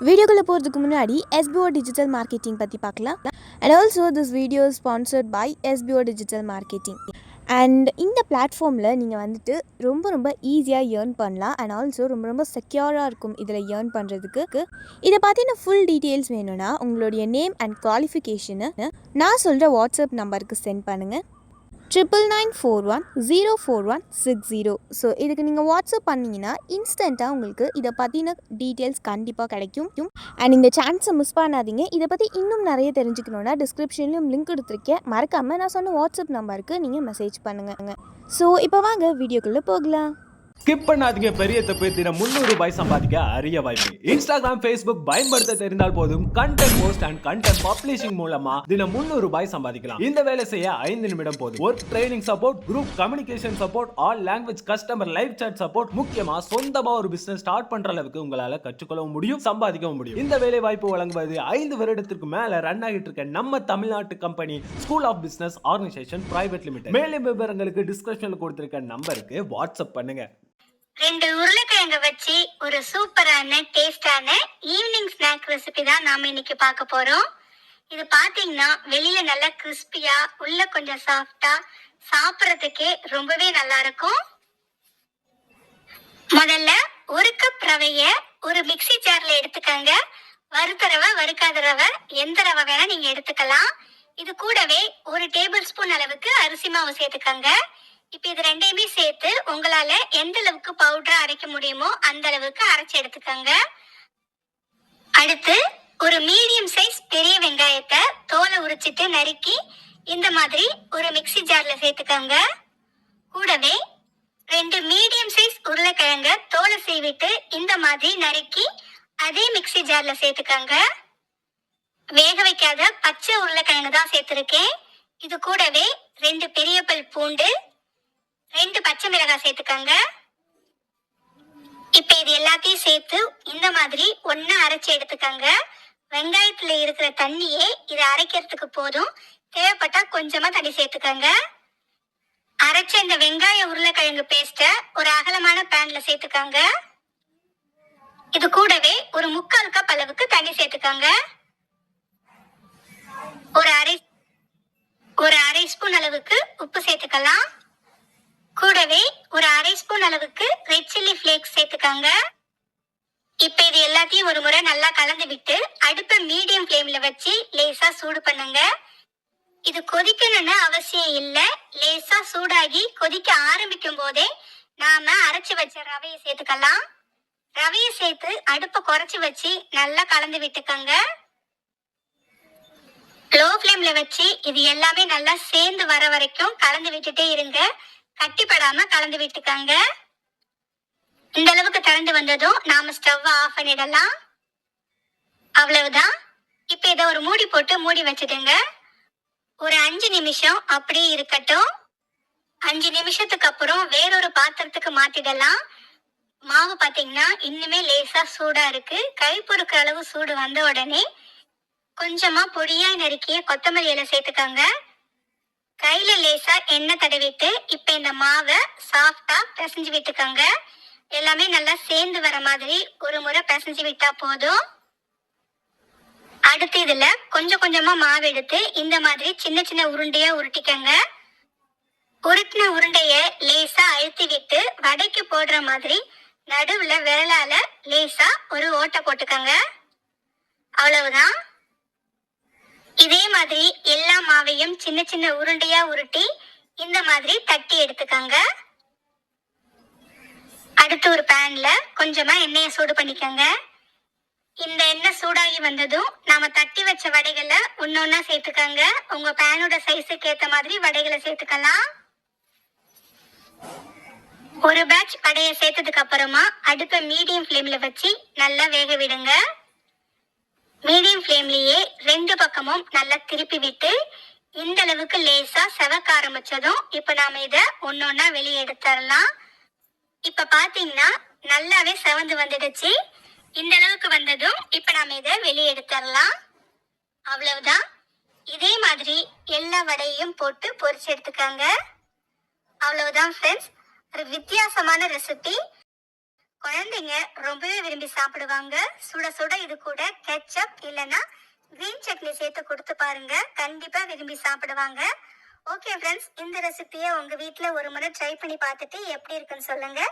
வீடியோக்குள்ளே போகிறதுக்கு முன்னாடி SBO டிஜிட்டல் மார்க்கெட்டிங் பற்றி பார்க்கலாம். And also this video sponsored by SBO digital marketing. And இந்த பிளாட்ஃபார்மில் நீங்கள் வந்துட்டு ரொம்ப ஈஸியாக ஏர்ன் பண்ணலாம். அண்ட் ஆல்சோ ரொம்ப செக்யூராக இருக்கும் இதில் ஏர்ன் பண்ணுறதுக்கு. இதை பார்த்தீங்கன்னா ஃபுல் டீட்டெயில்ஸ் வேணும்னா உங்களுடைய நேம் அண்ட் குவாலிஃபிகேஷனை நான் சொல்கிற வாட்ஸ்அப் நம்பருக்கு சென்ட் பண்ணுங்கள். 9941041660. ஸோ இதுக்கு நீங்கள் வாட்ஸ்அப் பண்ணிங்கன்னா இன்ஸ்டண்ட்டாக உங்களுக்கு இதை பற்றின டீட்டெயில்ஸ் கண்டிப்பாக கிடைக்கும். அண்ட் இந்த சான்ஸை மிஸ் பண்ணாதீங்க. இதை பற்றி இன்னும் நிறைய தெரிஞ்சுக்கணுன்னா டிஸ்கிரிப்ஷன்லையும் லிங்க் கொடுத்துருக்கேன். மறக்காமல் நான் சொன்ன வாட்ஸ்அப் நம்பருக்கு நீங்கள் மெசேஜ் பண்ணுங்கள். ஸோ இப்போ வாங்க வீடியோக்குள்ளே போகலாம். ஸ்கிப் பண்ணாதீங்க. பெரிய தப்பு. தினம் 300 ரூபாய் சம்பாதிக்க அரிய வாய்ப்பு. இன்ஸ்டாகிராம், ஃபேஸ்புக் பயன்படுத்த தெரிந்தால் போதும் content post and content publishing மூலமா தினம் 300 ரூபாய் சம்பாதிக்கலாம். இந்த வேலை செய்ய 5 நிமிடம் போதும். Work training support, group communication support, all language customer live chat support, முக்கியமா சொந்தமா ஒரு பிசினஸ் ஸ்டார்ட் பண்ற அளவுக்கு உங்களால கற்றுக்கொள்ளவும் முடியும், சம்பாதிக்கவும் முடியும். இந்த வேலை வாய்ப்பு வழங்குவது 5 வருடத்திற்கு மேல ரன் ஆகிட்டு இருக்க நம்ம தமிழ்நாட்டு company school of business organisation private limited. மேலும் விவரங்களுக்கு டிஸ்கிரிப்ஷன்ல கொடுத்திருக்க நம்பருக்கு வாட்ஸ்அப் பண்ணுங்க. 2 உருளைக்கிழங்கு வச்சு ஒரு சூப்பரான டேஸ்டான ஈவினிங் ஸ்நாக் ரெசிபி தான் நாம இன்னைக்கு பார்க்க போறோம். இது பாத்தீங்கன்னா வெளியில நல்லா கிறிஸ்பியா, உள்ள கொஞ்சம் சாஃப்டா, சாப்பிடறதுக்கே ரொம்பவே நல்லா இருக்கும். முதல்ல 1 கப் ரவைய ஒரு மிக்ஸி ஜார்ல எடுத்துக்கங்க. வறுத்த ரவை, வறுக்காத ரவை, எந்த ரவை வேணா நீங்க எடுத்துக்கலாம். இது கூடவே 1 டேபிள் ஸ்பூன் அளவுக்கு அரிசி மாவு சேர்த்துக்கங்க. இப்ப இது ரெண்டையுமே சேர்த்து உங்களால எந்த அளவுக்கு பவுடரா அரைக்க முடியுமோ அந்த அளவுக்கு அரைச்சு எடுத்துக்கங்க. அடுத்து ஒரு மீடியம் சைஸ் பெரிய வெங்காயத்தை தோலை உரிச்சிட்டு நறுக்கி இந்த மாதிரி ஒரு மிக்ஸி ஜார்ல சேர்த்துக்கங்க. கூடவே 2 மீடியம் சைஸ் உருளைக்கிழங்க தோலை சீவிட்டு இந்த மாதிரி நறுக்கி அதே மிக்ஸி ஜார்ல சேர்த்துக்கங்க. வேக வைக்காத பச்சை உருளைக்கிழங்கு தான் சேர்த்திருக்கேன். இது கூடவே 2 பெரிய பல் பூண்டு, 2 பச்சை மிளகாய் சேர்த்துக்கங்க. இப்ப இது எல்லாத்தையும் சேர்த்து இந்த மாதிரி ஒண்ணா அரைச்சு எடுத்துக்கங்க. வெங்காயத்துல இருக்கிற தண்ணியே இதை அரைக்கிறதுக்கு போதும். தேவைப்பட்டா கொஞ்சமா தண்ணி சேர்த்துக்கங்க. அரைச்ச இந்த வெங்காய உருளைக்கிழங்கு பேஸ்ட ஒரு அகலமான பேன்ல சேர்த்துக்கங்க. இது கூடவே ஒரு 3/4 கப் அளவுக்கு தண்ணி சேர்த்துக்கங்க. ஒரு அரை ஸ்பூன் அளவுக்கு உப்பு சேர்த்துக்கலாம். கூடவே ஒரு அரை ஸ்பூன் அளவுக்கு ரெட் சில்லி ஃபிளேக்ஸ் சேர்த்துக்கங்க. இப்ப இது எல்லாத்தையும் ஒரு முறை நல்லா கலந்து விட்டு அடுப்பை மீடியம் ஃப்ளேம்ல வச்சு லேசா சூடு பண்ணுங்க. இது கொதிக்கணும்னு அவசியம் இல்ல. லேசா சூடாகி கொதிக்க ஆரம்பிக்கும் போதே நாம அரைச்சு வச்ச ரவையை சேர்த்துக்கலாம். ரவையை சேர்த்து அடுப்பை குறைச்சு வச்சு நல்லா கலந்து விட்டுக்கங்க. லோ ஃப்ளேம்ல வச்சு இது எல்லாமே நல்லா சேர்ந்து வர வரைக்கும் கலந்து விட்டுட்டே இருங்க. கட்டிப்படாம கலந்து விட்டுக்காங்க. இந்த அளவுக்கு கலந்து வந்ததும் நாம ஸ்டவ் ஆஃப் பண்ணிடலாம். அவ்வளவுதான். இப்ப இதை ஒரு மூடி போட்டு மூடி வச்சுடுங்க. ஒரு 5 நிமிஷம் அப்படியே இருக்கட்டும். 5 நிமிஷத்துக்கு அப்புறம் வேறொரு பாத்திரத்துக்கு மாத்திடலாம். மாவு பாத்தீங்கன்னா இன்னுமே லேசா சூடா இருக்கு. கை பொறுக்கிற அளவு சூடு வந்த உடனே கொஞ்சமா பொடியா நறுக்கிய கொத்தமல்லி இலை சேர்த்துக்காங்க. கையில லேசா எண்ணெய் தடவிட்டு இப்ப இந்த மாவை சாஃப்டா பிசைஞ்சு விட்டுக்கோங்க. எல்லாமே நல்லா சேர்ந்து வர மாதிரி ஒரு முறை பிசைஞ்சு விட்டா போதும். அடுத்து இதுல கொஞ்சம் கொஞ்சமா மாவு எடுத்து இந்த மாதிரி சின்ன சின்ன உருண்டையா உருட்டிக்கங்க. உருட்டின உருண்டைய லேசா அழுத்தி விட்டு வடைக்கு போடுற மாதிரி நடுவுல விரலால லேசா ஒரு ஓட்டை போட்டுக்கங்க. அவ்வளவுதான். இதே மாதிரி எல்லா மாவையும் சின்ன சின்ன உருண்டையா உருட்டி இந்த மாதிரி தட்டி எடுத்துக்கங்க. அடுத்து ஒரு பேன்ல கொஞ்சமா எண்ணெயை சூடு பண்ணிக்கங்க. இந்த எண்ணெய் சூடாகி வந்ததும் நாம தட்டி வச்ச வடைகளை ஒன்னொன்னா சேர்த்துக்கங்க. உங்க பேனோட சைஸுக்கு ஏத்த மாதிரி வடைகளை சேர்த்துக்கலாம். ஒரு பேட்ச் வடையை சேர்த்ததுக்கு அப்புறமா அடுப்பை மீடியம் ஃப்ளேம்ல வச்சு நல்லா வேக விடுங்க. மீடியம் ஃப்ளேம்லயே 2 பக்கமும் நல்லா திருப்பி விட்டு இந்த அளவுக்கு லேசா செவக்க ஆரம்பிச்சதும் இப்ப நாம இத ஒன்னொன்னா வெளியே எடுத்துடலாம். இப்ப பாத்தீங்கன்னா நல்லாவே செவந்து வந்துடுச்சு. இந்த அளவுக்கு வந்ததும் இப்ப நாம இத வெளியே எடுத்துடலாம். அவ்வளவுதான். இதே மாதிரி எல்லா வடையையும் போட்டு பொரிச்சு எடுத்துக்காங்க. அவ்வளவுதான் ஃப்ரெண்ட்ஸ். ஒரு வித்தியாசமான ரெசிபி. குழந்தைங்க ரொம்பவே விரும்பி சாப்பிடுவாங்க. சுட சுட இது கூட கெச்சப் இல்லைன்னா கிரீன் சட்னி சேர்த்து கொடுத்து பாருங்க, கண்டிப்பா விரும்பி சாப்பிடுவாங்க. ஓகே ஃப்ரெண்ட்ஸ், இந்த ரெசிபியை உங்க வீட்டில் ஒரு முறை ட்ரை பண்ணி பார்த்துட்டு எப்படி இருக்குன்னு சொல்லுங்க.